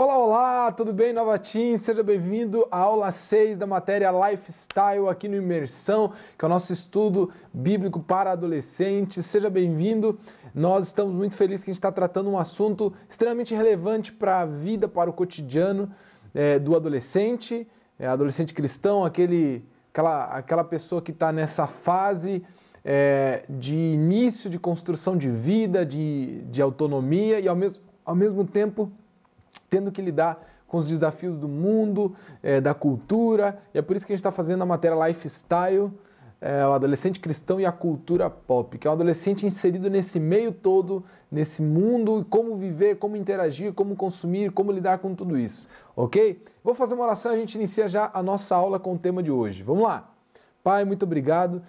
Olá, olá, tudo bem, Novatim? Seja bem-vindo à aula 6 da matéria Lifestyle aqui no Imersão, que é o nosso estudo bíblico para adolescentes. Seja bem-vindo. Nós estamos muito felizes que a gente está tratando um assunto extremamente relevante para a vida, para o cotidiano do adolescente, adolescente cristão, aquela pessoa que está nessa fase de início de construção de vida, de autonomia e ao mesmo tempo tendo que lidar com os desafios do mundo, da cultura, e é por isso que a gente está fazendo a matéria Lifestyle, o adolescente cristão e a cultura pop, que é um adolescente inserido nesse meio todo, nesse mundo, como viver, como interagir, como consumir, como lidar com tudo isso, ok? Vou fazer uma oração e a gente inicia já a nossa aula com o tema de hoje. Vamos lá! Pai, muito obrigado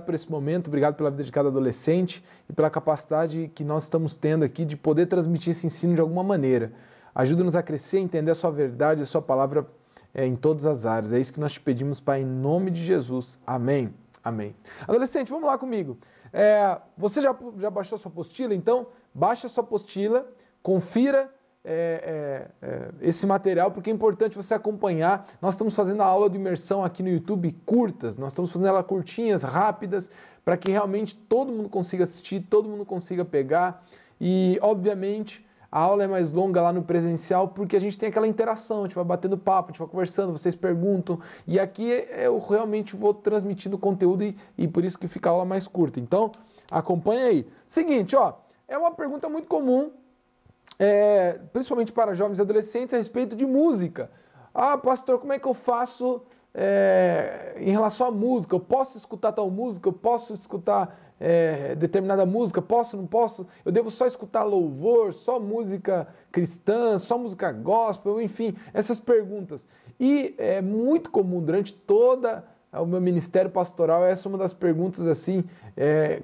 por esse momento, obrigado pela vida de cada adolescente e pela capacidade que nós estamos tendo aqui de poder transmitir esse ensino de alguma maneira. Ajuda-nos a crescer, entender a sua verdade, a sua palavra em todas as áreas. É isso que nós te pedimos, Pai, em nome de Jesus. Amém. Amém. Adolescente, vamos lá comigo. Você já baixou a sua apostila? Então, baixa a sua apostila, confira esse material, porque é importante você acompanhar. Nós estamos fazendo a aula de imersão aqui no YouTube curtas, nós estamos fazendo ela curtinhas, rápidas, para que realmente todo mundo consiga assistir, todo mundo consiga pegar e, obviamente, a aula é mais longa lá no presencial porque a gente tem aquela interação, a gente vai batendo papo, a gente vai conversando, vocês perguntam, e aqui eu realmente vou transmitindo conteúdo e por isso que fica a aula mais curta. Então, acompanha aí. Seguinte, é uma pergunta muito comum, principalmente para jovens e adolescentes, a respeito de música. Ah, pastor, como é que eu faço em relação à música? Eu posso escutar tal música? Eu posso escutar determinada música? Posso, não posso? Eu devo só escutar louvor, só música cristã, só música gospel, enfim, essas perguntas. E é muito comum durante toda o meu ministério pastoral, essa é uma das perguntas assim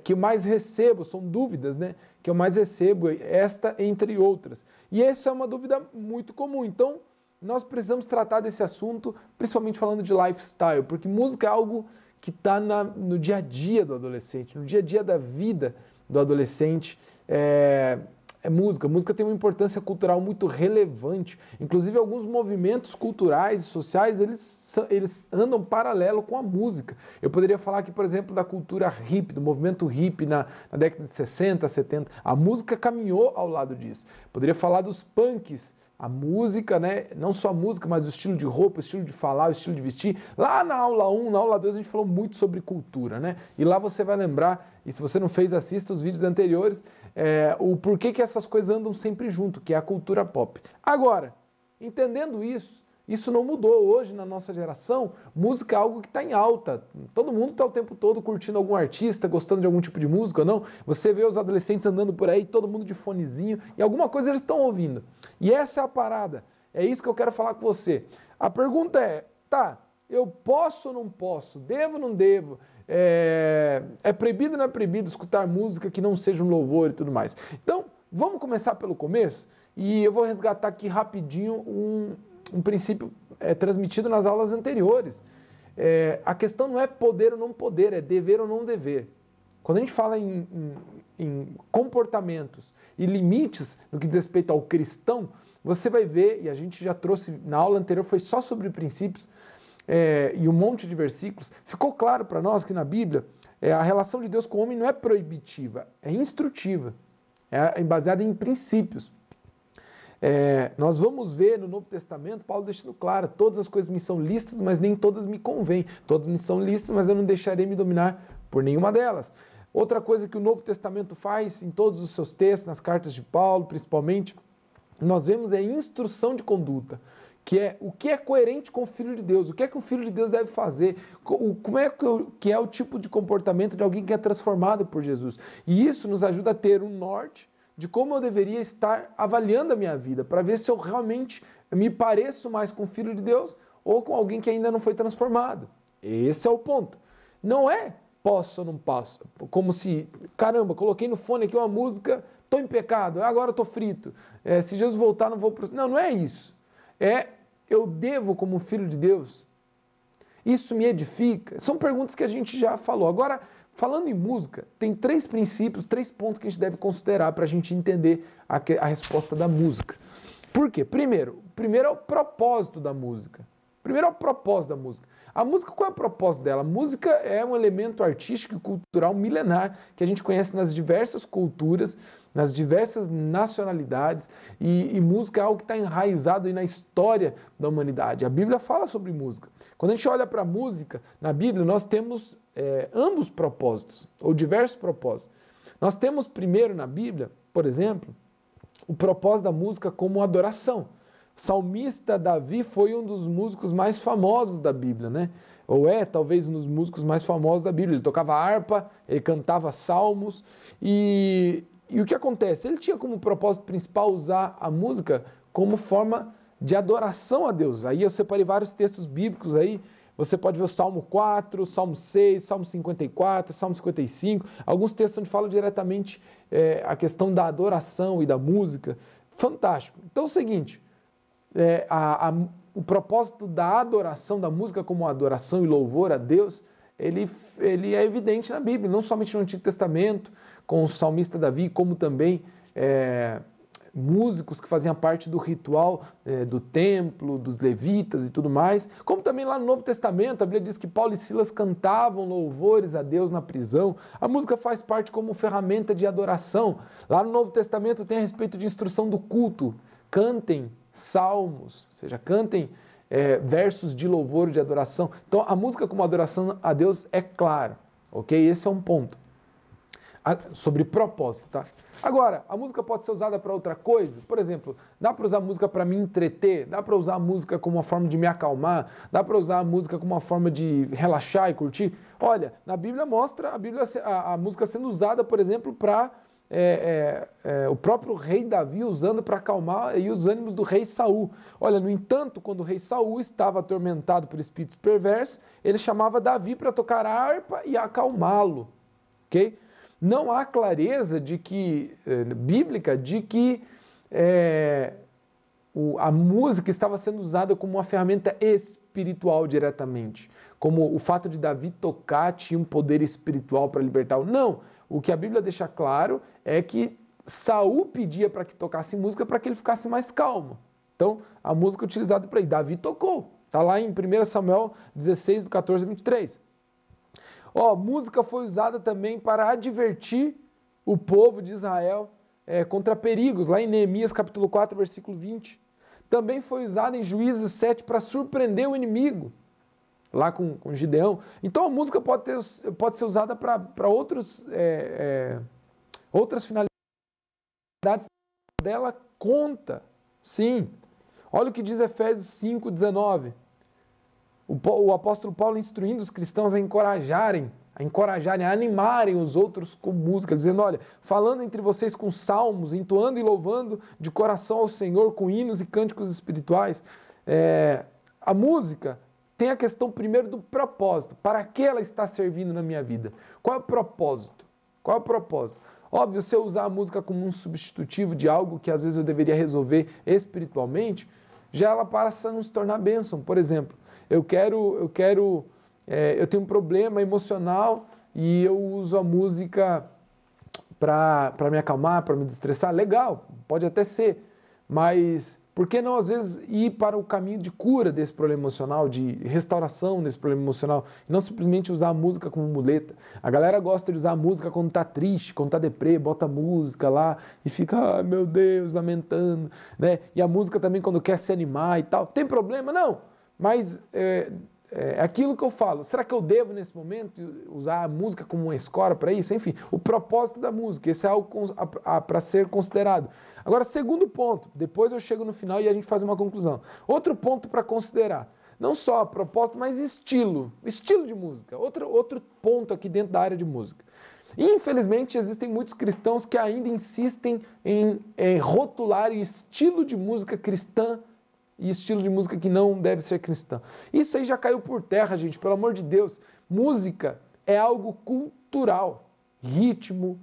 que eu mais recebo, são dúvidas, né? Que eu mais recebo, esta entre outras. E essa é uma dúvida muito comum. Então, nós precisamos tratar desse assunto, principalmente falando de lifestyle, porque música é algo que está no dia a dia do adolescente, no dia a dia da vida do adolescente. Música. Música tem uma importância cultural muito relevante. Inclusive, alguns movimentos culturais e sociais, eles andam paralelo com a música. Eu poderia falar aqui, por exemplo, da cultura hippie, do movimento hippie na década de 60, 70. A música caminhou ao lado disso. Poderia falar dos punks. A música, né? Não só a música, mas o estilo de roupa, o estilo de falar, o estilo de vestir. Lá na aula 1, na aula 2, a gente falou muito sobre cultura, né? E lá você vai lembrar, e se você não fez, assista os vídeos anteriores, o porquê que essas coisas andam sempre junto, que é a cultura pop. Agora, entendendo isso não mudou. Hoje, na nossa geração, música é algo que está em alta. Todo mundo está o tempo todo curtindo algum artista, gostando de algum tipo de música ou não. Você vê os adolescentes andando por aí, todo mundo de fonezinho, e alguma coisa eles estão ouvindo. E essa é a parada. É isso que eu quero falar com você. A pergunta eu posso ou não posso? Devo ou não devo? É proibido ou não é proibido escutar música que não seja um louvor e tudo mais? Então, vamos começar pelo começo? E eu vou resgatar aqui rapidinho um princípio transmitido nas aulas anteriores. A questão não é poder ou não poder, é dever ou não dever. Quando a gente fala em comportamentos e limites no que diz respeito ao cristão, você vai ver, e a gente já trouxe na aula anterior, foi só sobre princípios e um monte de versículos, ficou claro para nós que na Bíblia a relação de Deus com o homem não é proibitiva, é instrutiva, é baseada em princípios. Nós vamos ver no Novo Testamento, Paulo deixando claro, todas as coisas me são lícitas, mas nem todas me convêm. Todas me são lícitas, mas eu não deixarei me dominar por nenhuma delas. Outra coisa que o Novo Testamento faz em todos os seus textos, nas cartas de Paulo, principalmente, nós vemos instrução de conduta, que é o que é coerente com o Filho de Deus, o que é que o Filho de Deus deve fazer, como é que é o tipo de comportamento de alguém que é transformado por Jesus. E isso nos ajuda a ter um norte de como eu deveria estar avaliando a minha vida, para ver se eu realmente me pareço mais com o Filho de Deus ou com alguém que ainda não foi transformado. Esse é o ponto. Não é posso ou não posso, como se, caramba, coloquei no fone aqui uma música, estou em pecado, agora estou frito, se Jesus voltar não vou pro... Não é isso. Eu devo como Filho de Deus? Isso me edifica? São perguntas que a gente já falou. Agora, falando em música, tem 3 princípios, 3 pontos que a gente deve considerar para a gente entender a resposta da música. Por quê? Primeiro é o propósito da música. Primeiro é o propósito da música. A música, qual é o propósito dela? A música é um elemento artístico e cultural milenar que a gente conhece nas diversas culturas, nas diversas nacionalidades, e música é algo que está enraizado aí na história da humanidade. A Bíblia fala sobre música. Quando a gente olha para a música, na Bíblia nós temos ambos propósitos, ou diversos propósitos. Nós temos primeiro na Bíblia, por exemplo, o propósito da música como adoração. O salmista Davi foi um dos músicos mais famosos da Bíblia, né? Ou talvez um dos músicos mais famosos da Bíblia. Ele tocava harpa, ele cantava salmos, e o que acontece? Ele tinha como propósito principal usar a música como forma de adoração a Deus. Aí eu separei vários textos bíblicos aí. Você pode ver o Salmo 4, o Salmo 6, Salmo 54, Salmo 55, alguns textos onde falam diretamente a questão da adoração e da música. Fantástico. Então é o seguinte, o propósito da adoração, da música como adoração e louvor a Deus, ele é evidente na Bíblia, não somente no Antigo Testamento, com o salmista Davi, como também músicos que faziam parte do ritual do templo, dos levitas e tudo mais, como também lá no Novo Testamento, a Bíblia diz que Paulo e Silas cantavam louvores a Deus na prisão. A música faz parte como ferramenta de adoração. Lá no Novo Testamento tem a respeito de instrução do culto. Cantem salmos, ou seja, cantem versos de louvor, de adoração. Então a música como adoração a Deus é clara, ok? Esse é um ponto. Sobre propósito, tá? Agora, a música pode ser usada para outra coisa? Por exemplo, dá para usar a música para me entreter? Dá para usar a música como uma forma de me acalmar? Dá para usar a música como uma forma de relaxar e curtir? Olha, na Bíblia mostra a música sendo usada, por exemplo, para o próprio rei Davi usando para acalmar aí os ânimos do rei Saul. Olha, no entanto, quando o rei Saul estava atormentado por espíritos perversos, ele chamava Davi para tocar harpa e acalmá-lo, ok? Não há clareza bíblica de que a música estava sendo usada como uma ferramenta espiritual diretamente, como o fato de Davi tocar tinha um poder espiritual para libertar. Não, o que a Bíblia deixa claro é que Saul pedia para que tocasse música para que ele ficasse mais calmo. Então, a música utilizada para isso, Davi tocou. Está lá em 1 Samuel 16, do 14 a 23. Música foi usada também para advertir o povo de Israel contra perigos, lá em Neemias capítulo 4, versículo 20. Também foi usada em Juízes 7 para surpreender o inimigo, lá com Gideão. Então a música pode ser usada para outras finalidades dela, conta, sim. Olha o que diz Efésios 5, 19. O apóstolo Paulo instruindo os cristãos a encorajarem, a animarem os outros com música, dizendo, olha, falando entre vocês com salmos, entoando e louvando de coração ao Senhor com hinos e cânticos espirituais. A música tem a questão primeiro do propósito. Para que ela está servindo na minha vida? Qual é o propósito? Qual é o propósito? Óbvio, se eu usar a música como um substitutivo de algo que às vezes eu deveria resolver espiritualmente, já ela passa a não se tornar bênção. Por exemplo, eu tenho um problema emocional e eu uso a música para me acalmar, para me destressar. Legal, pode até ser, mas por que não às vezes ir para o caminho de cura desse problema emocional, de restauração desse problema emocional, e não simplesmente usar a música como muleta? A galera gosta de usar a música quando está triste, quando está deprê, bota a música lá e fica, meu Deus, lamentando, né? E a música também quando quer se animar e tal. Tem problema? Não, mas é aquilo que eu falo. Será que eu devo nesse momento usar a música como uma escora para isso? Enfim, o propósito da música, esse é algo para ser considerado. Agora, segundo ponto, depois eu chego no final e a gente faz uma conclusão. Outro ponto para considerar, não só propósito, mas estilo de música. Outro ponto aqui dentro da área de música. Infelizmente, existem muitos cristãos que ainda insistem em rotular estilo de música cristã e estilo de música que não deve ser cristã. Isso aí já caiu por terra, gente, pelo amor de Deus. Música é algo cultural. Ritmo,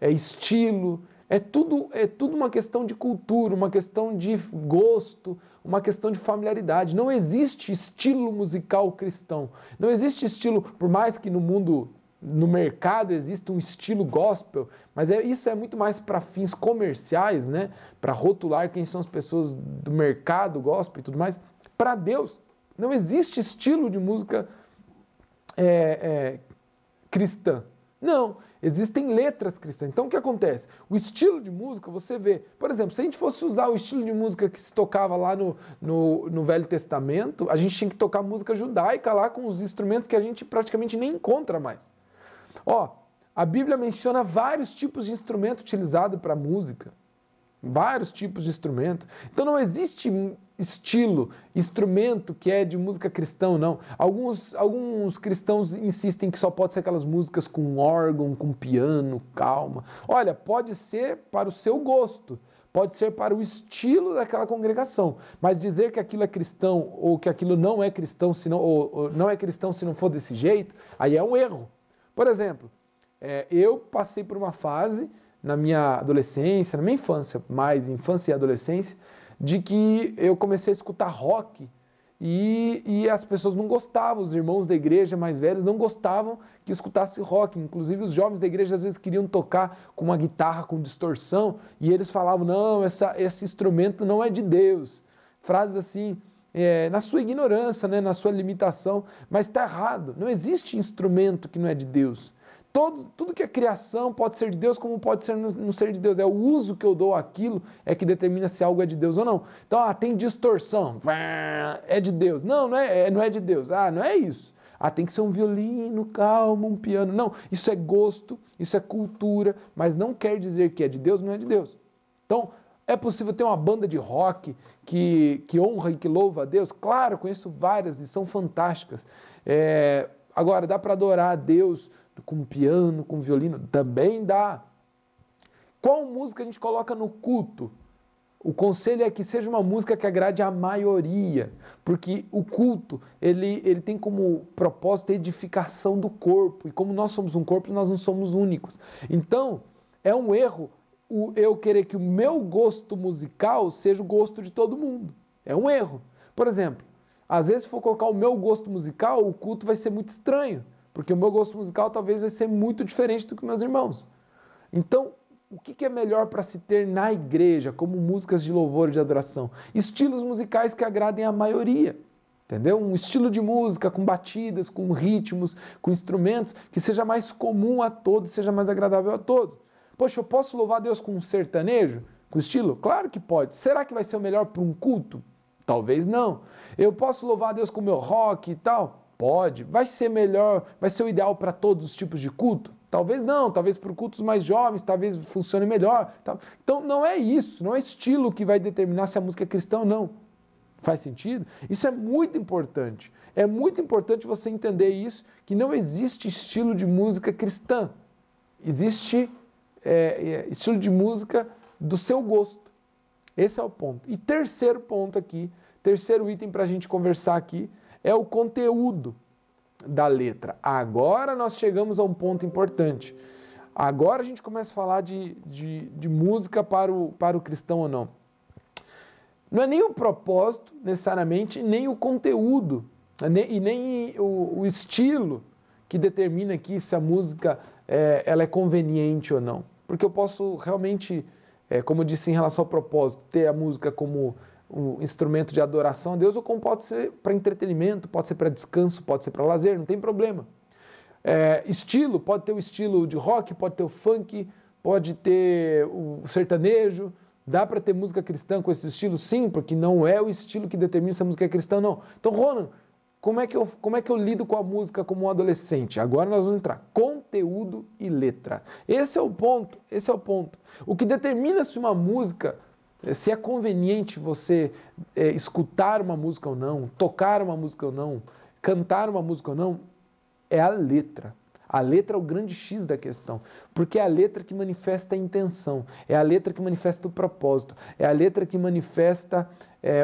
estilo, é tudo uma questão de cultura, uma questão de gosto, uma questão de familiaridade. Não existe estilo musical cristão. Não existe estilo, por mais que no mundo no mercado existe um estilo gospel, mas isso é muito mais para fins comerciais, né? Para rotular quem são as pessoas do mercado gospel e tudo mais. Para Deus, não existe estilo de música cristã. Não, existem letras cristãs. Então o que acontece? O estilo de música, você vê, por exemplo, se a gente fosse usar o estilo de música que se tocava lá no Velho Testamento, a gente tinha que tocar música judaica lá com os instrumentos que a gente praticamente nem encontra mais. Ó, a Bíblia menciona vários tipos de instrumento utilizado para música. Vários tipos de instrumento. Então não existe estilo, instrumento que é de música cristã, não. Alguns cristãos insistem que só pode ser aquelas músicas com órgão, com piano, calma. Olha, pode ser para o seu gosto, pode ser para o estilo daquela congregação, mas dizer que aquilo é cristão ou que aquilo não é cristão, ou não é cristão se não for desse jeito, aí é um erro. Por exemplo, eu passei por uma fase na minha adolescência, na minha infância, mais infância e adolescência, de que eu comecei a escutar rock e as pessoas não gostavam, os irmãos da igreja mais velhos não gostavam que escutasse rock, inclusive os jovens da igreja às vezes queriam tocar com uma guitarra com distorção e eles falavam, não, esse instrumento não é de Deus. Frases assim, na sua ignorância, né, na sua limitação, mas está errado, não existe instrumento que não é de Deus. Tudo que é criação pode ser de Deus, como pode ser não ser de Deus. É o uso que eu dou àquilo é que determina se algo é de Deus ou não. Então, tem distorção, é de Deus. Não, não é de Deus. Não é isso. Tem que ser um violino, calmo, um piano. Não, isso é gosto, isso é cultura, mas não quer dizer que é de Deus, não é de Deus. Então, é possível ter uma banda de rock que honra e que louva a Deus? Claro, conheço várias e são fantásticas. Agora, dá para adorar a Deus com piano, com violino? Também dá. Qual música a gente coloca no culto? O conselho é que seja uma música que agrade a maioria, porque o culto, ele tem como propósito a edificação do corpo, e como nós somos um corpo, nós não somos únicos. Então, é um erro eu querer que o meu gosto musical seja o gosto de todo mundo. É um erro. Por exemplo, às vezes se for colocar o meu gosto musical, o culto vai ser muito estranho, porque o meu gosto musical talvez vai ser muito diferente do que meus irmãos. Então, o que é melhor para se ter na igreja, como músicas de louvor e de adoração? Estilos musicais que agradem a maioria, entendeu? Um estilo de música com batidas, com ritmos, com instrumentos, que seja mais comum a todos, seja mais agradável a todos. Poxa, eu posso louvar Deus com um sertanejo, com estilo? Claro que pode. Será que vai ser o melhor para um culto? Talvez não. Eu posso louvar a Deus com o meu rock e tal? Pode. Vai ser melhor, vai ser o ideal para todos os tipos de culto? Talvez não, talvez para cultos mais jovens, talvez funcione melhor. Então não é isso, não é estilo que vai determinar se a música é cristã ou não. Faz sentido? Isso é muito importante. É muito importante você entender isso, que não existe estilo de música cristã. Existe estilo de música do seu gosto. Esse é o ponto. E terceiro ponto aqui, terceiro item para a gente conversar aqui, é o conteúdo da letra. Agora nós chegamos a um ponto importante. Agora a gente começa a falar de música para o cristão ou não. Não é nem o propósito, necessariamente, nem o conteúdo, e nem o estilo que determina aqui se a música ela é conveniente ou não. Porque eu posso realmente, como eu disse em relação ao propósito, ter a música como um instrumento de adoração a Deus, ou como pode ser para entretenimento, pode ser para descanso, pode ser para lazer, não tem problema. Estilo, pode ter o estilo de rock, pode ter o funk, pode ter o sertanejo. Dá para ter música cristã com esse estilo? Sim, porque não é o estilo que determina se a música é cristã ou não. Então, Ronan, como é que eu lido com a música como um adolescente? Agora nós vamos entrar. Conteúdo e letra. Esse é o ponto, esse é o ponto. O que determina se uma música, se é conveniente você escutar uma música ou não, tocar uma música ou não, cantar uma música ou não, é a letra. A letra é o grande X da questão, porque é a letra que manifesta a intenção, é a letra que manifesta o propósito, é a letra que manifesta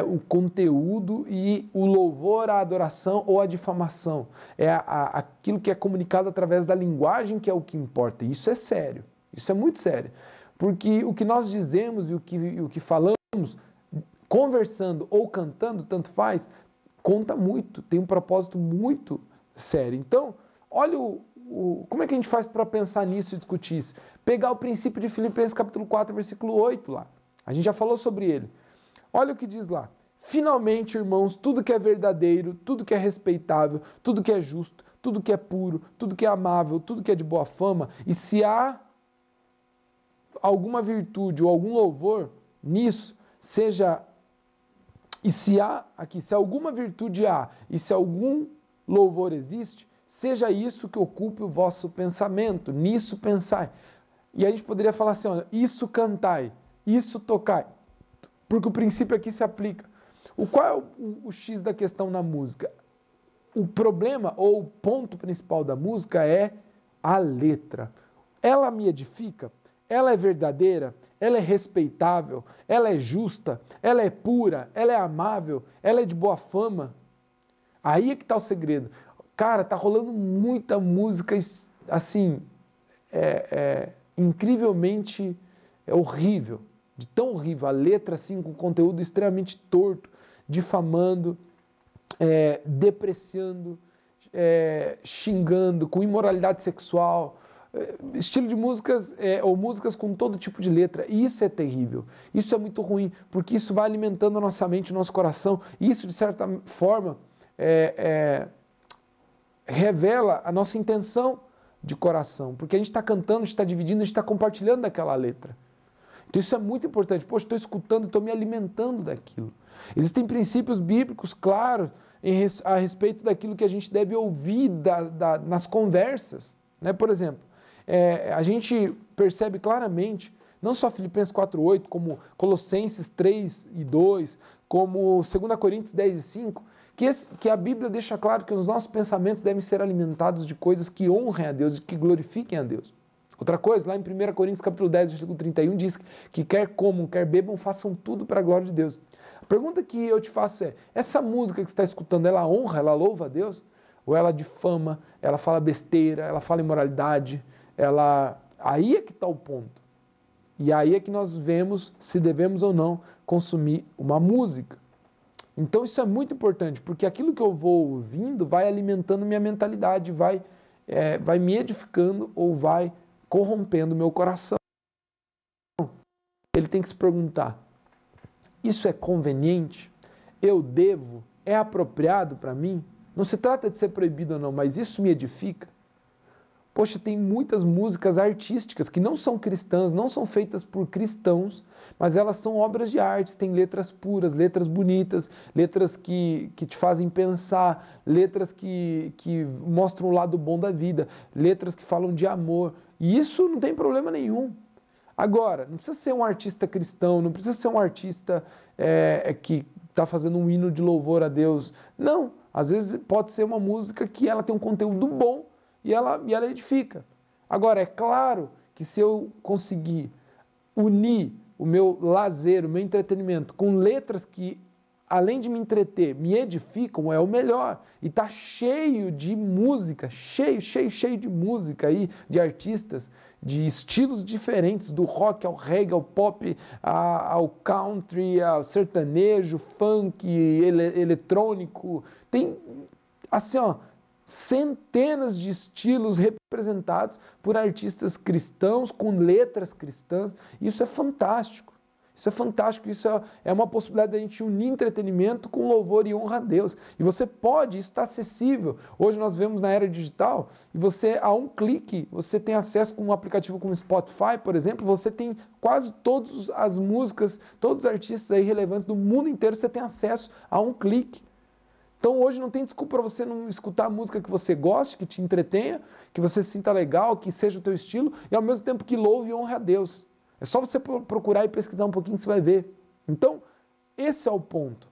o conteúdo e o louvor, a adoração ou a difamação. É aquilo que é comunicado através da linguagem que é o que importa. E isso é sério, isso é muito sério, porque o que nós dizemos e o que falamos, conversando ou cantando, tanto faz, conta muito, tem um propósito muito sério. Então, olha o como é que a gente faz para pensar nisso e discutir isso? Pegar o princípio de Filipenses capítulo 4, versículo 8 lá. A gente já falou sobre ele. Olha o que diz lá. Finalmente, irmãos, tudo que é verdadeiro, tudo que é respeitável, tudo que é justo, tudo que é puro, tudo que é amável, tudo que é de boa fama, e se há alguma virtude ou algum louvor nisso, seja... E se há aqui, se alguma virtude há e se algum louvor existe, seja isso que ocupe o vosso pensamento, nisso pensai. E a gente poderia falar assim, olha, isso cantai, isso tocai, porque o princípio aqui se aplica. Qual é o X da questão na música? O problema ou o ponto principal da música é a letra. Ela me edifica? Ela é verdadeira? Ela é respeitável? Ela é justa? Ela é pura? Ela é amável? Ela é de boa fama? Aí é que está o segredo. Cara, tá rolando muita música assim, incrivelmente horrível, de tão horrível. A letra assim com conteúdo extremamente torto, difamando, depreciando, xingando, com imoralidade sexual, estilo de músicas ou músicas com todo tipo de letra. E isso é terrível, isso é muito ruim, porque isso vai alimentando a nossa mente, o nosso coração, e isso de certa forma revela a nossa intenção de coração, porque a gente está cantando, a gente está dividindo, a gente está compartilhando daquela letra. Então isso é muito importante. Poxa, estou escutando, estou me alimentando daquilo. Existem princípios bíblicos claros a respeito daquilo que a gente deve ouvir nas conversas. Né? Por exemplo, a gente percebe claramente, não só Filipenses 4:8, como Colossenses 3:2, como 2 Coríntios 10:5, que a Bíblia deixa claro que os nossos pensamentos devem ser alimentados de coisas que honrem a Deus e que glorifiquem a Deus. Outra coisa, lá em 1 Coríntios capítulo 10, versículo 31, diz que quer comam, quer bebam, façam tudo para a glória de Deus. A pergunta que eu te faço é, essa música que você está escutando, ela honra, ela louva a Deus? Ou ela difama, ela fala besteira, ela fala imoralidade, Aí é que está o ponto. E aí é que nós vemos se devemos ou não consumir uma música. Então isso é muito importante, porque aquilo que eu vou ouvindo vai alimentando minha mentalidade, vai me edificando ou vai corrompendo meu coração. Ele tem que se perguntar, isso é conveniente? Eu devo? É apropriado para mim? Não se trata de ser proibido ou não, mas isso me edifica? Poxa, tem muitas músicas artísticas que não são cristãs, não são feitas por cristãos, mas elas são obras de arte, têm letras puras, letras bonitas, letras que te fazem pensar, letras que mostram o lado bom da vida, letras que falam de amor. E isso não tem problema nenhum. Agora, não precisa ser um artista cristão, não precisa ser um artista que está fazendo um hino de louvor a Deus. Não, às vezes pode ser uma música que ela tem um conteúdo bom e ela edifica. Agora, é claro que se eu conseguir unir o meu lazer, o meu entretenimento com letras que, além de me entreter, me edificam, é o melhor. E está cheio de música, cheio de música aí, de artistas, de estilos diferentes, do rock ao reggae, ao pop, ao country, ao sertanejo, funk, eletrônico. Tem, assim, ó, centenas de estilos representados por artistas cristãos, com letras cristãs. Isso é fantástico. Isso é fantástico, isso é uma possibilidade de a gente unir entretenimento com louvor e honra a Deus. E você pode, isso está acessível. Hoje nós vemos na era digital, e você, a um clique, você tem acesso com um aplicativo como Spotify, por exemplo, você tem quase todas as músicas, todos os artistas aí relevantes do mundo inteiro, você tem acesso a um clique. Então hoje não tem desculpa para você não escutar a música que você goste, que te entretenha, que você se sinta legal, que seja o teu estilo, e ao mesmo tempo que louve e honre a Deus. É só você procurar e pesquisar um pouquinho que você vai ver. Então, esse é o ponto.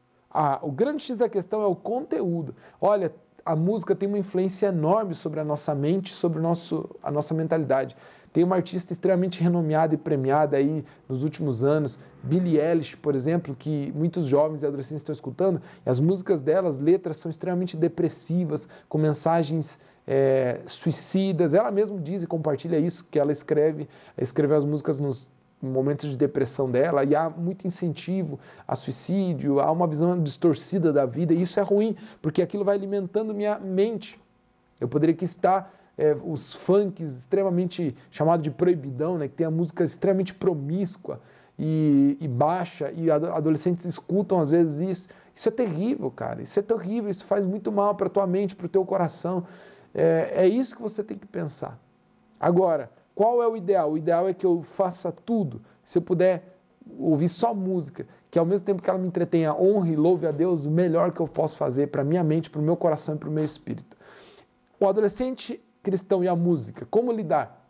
O grande X da questão é o conteúdo. Olha, a música tem uma influência enorme sobre a nossa mente, sobre a nossa mentalidade. Tem uma artista extremamente renomeada e premiada aí nos últimos anos, Billie Eilish, por exemplo, que muitos jovens e adolescentes estão escutando, e as músicas dela, as letras são extremamente depressivas, com mensagens suicidas. Ela mesma diz e compartilha isso, que ela escreveu as músicas nos momentos de depressão dela, e há muito incentivo a suicídio, há uma visão distorcida da vida, e isso é ruim, porque aquilo vai alimentando minha mente. Eu poderia aqui estar os funks extremamente chamado de proibidão, né? Que tem a música extremamente promíscua e baixa, e adolescentes escutam às vezes isso. Isso é terrível, cara. Isso é terrível, isso faz muito mal para tua mente, para o teu coração. É isso que você tem que pensar. Agora, qual é o ideal? O ideal é que eu faça tudo. Se eu puder ouvir só música, que ao mesmo tempo que ela me entretenha, honre e louve a Deus, o melhor que eu posso fazer para minha mente, para o meu coração e para o meu espírito. O adolescente cristão e a música, como lidar?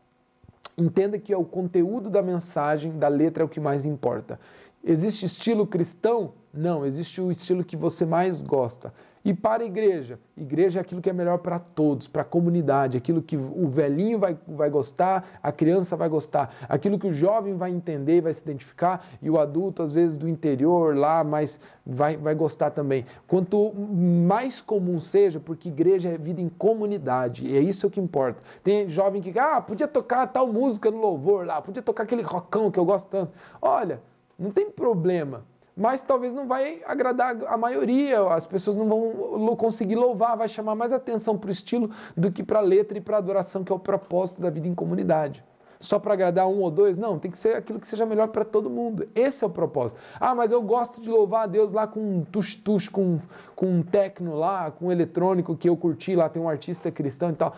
Entenda que é o conteúdo da mensagem, da letra é o que mais importa. Existe estilo cristão? Não, existe o estilo que você mais gosta. E para a igreja? Igreja é aquilo que é melhor para todos, para a comunidade, aquilo que o velhinho vai gostar, a criança vai gostar, aquilo que o jovem vai entender, vai se identificar, e o adulto, às vezes, do interior lá, mas vai gostar também. Quanto mais comum seja, porque igreja é vida em comunidade, e é isso que importa. Tem jovem que, podia tocar tal música no louvor lá, podia tocar aquele rockão que eu gosto tanto. Olha, não tem problema. Mas talvez não vai agradar a maioria, as pessoas não vão conseguir louvar, vai chamar mais atenção para o estilo do que para a letra e para a adoração, que é o propósito da vida em comunidade. Só para agradar um ou dois? Não, tem que ser aquilo que seja melhor para todo mundo. Esse é o propósito. Mas eu gosto de louvar a Deus lá com um tush-tush, com um techno lá, com um eletrônico que eu curti lá, tem um artista cristão e tal.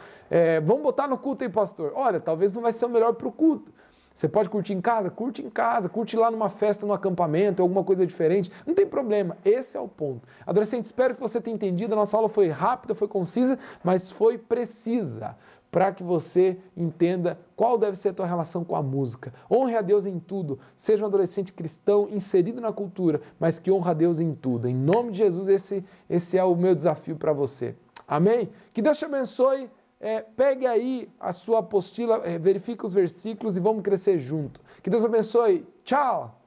Vamos botar no culto aí, pastor? Olha, talvez não vai ser o melhor para o culto. Você pode curtir em casa, curte lá numa festa, num acampamento, alguma coisa diferente, não tem problema, esse é o ponto. Adolescente, espero que você tenha entendido, a nossa aula foi rápida, foi concisa, mas foi precisa, para que você entenda qual deve ser a tua relação com a música. Honre a Deus em tudo, seja um adolescente cristão inserido na cultura, mas que honra a Deus em tudo. Em nome de Jesus, esse é o meu desafio para você. Amém? Que Deus te abençoe. Pegue aí a sua apostila, verifique os versículos e vamos crescer junto. Que Deus abençoe. Tchau!